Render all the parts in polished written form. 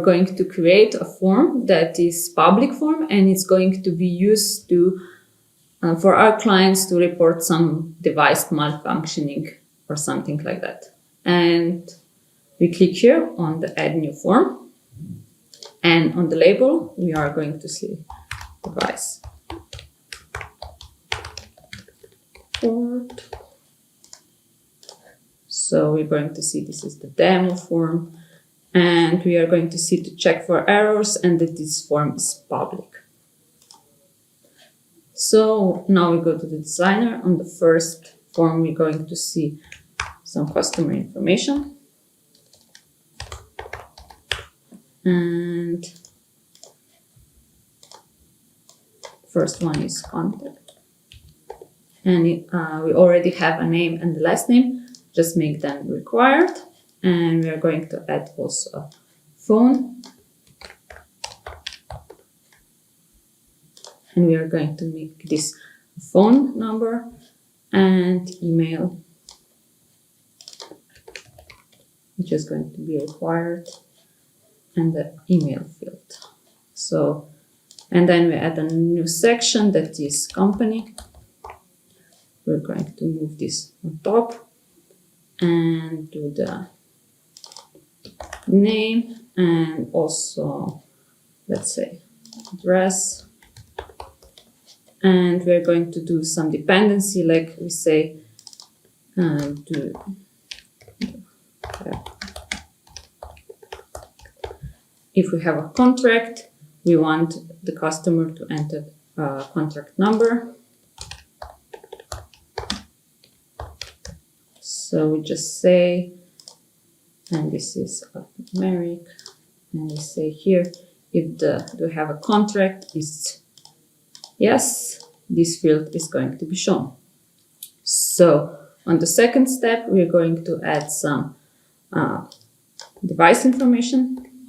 We're going to create a form that is public form, and it's going to be used to for our clients to report some device malfunctioning or something like that. And we click here on the add new form, and on the label we are going to see device report. So we're going to see this is the demo form, and we are going to see to check for errors and that this form is public. So now we go to the designer. On the first form, we're going to see some customer information. And first one is contact. And we already have a name and the last name. Just make them required. And we are going to add also a phone. And we are going to make this phone number and email, which is going to be required, and the email field. So, and then we add a new section that is company. We're going to move this on top and do the name and also, let's say, address. And we're going to do some dependency, like we say, if we have a contract, we want the customer to enter a contract number. So we just say, and this is numeric, and we say here, if we have a contract, is yes, this field is going to be shown. So on the second step, we're going to add some device information.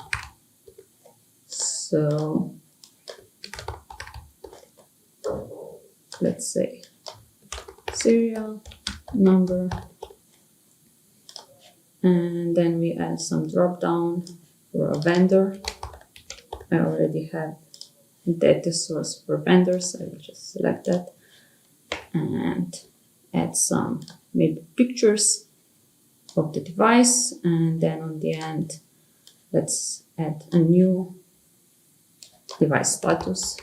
So let's say serial number, and then we add some drop down for a vendor. I already have data source for vendors. I will just select that and add some maybe pictures of the device, and then on the end let's add a new device status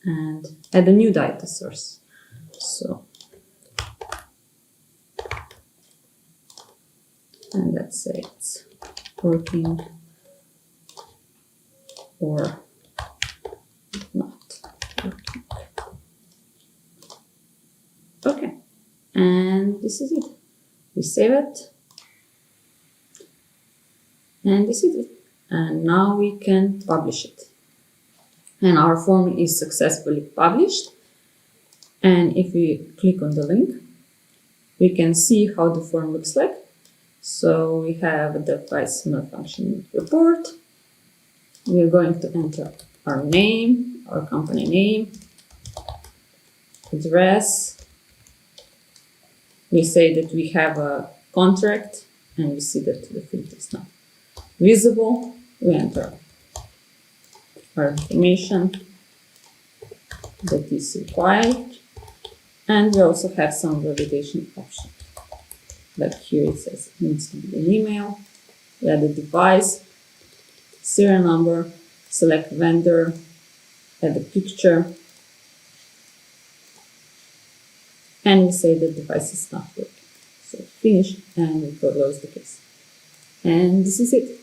and add a new data source. So, and let's say it's working or not working. Okay, and this is it. We save it, and this is it. And now we can publish it. And our form is successfully published. And if we click on the link, we can see how the form looks like. So we have a device malfunction report. We're going to enter our name, our company name, address. We say that we have a contract, and we see that the field is not visible. We enter our information that is required, and we also have some validation options. Like here it says it needs to be an email. We add a device, serial number, select vendor, add a picture, and we say the device is not working. So finish, and we close the case. And this is it.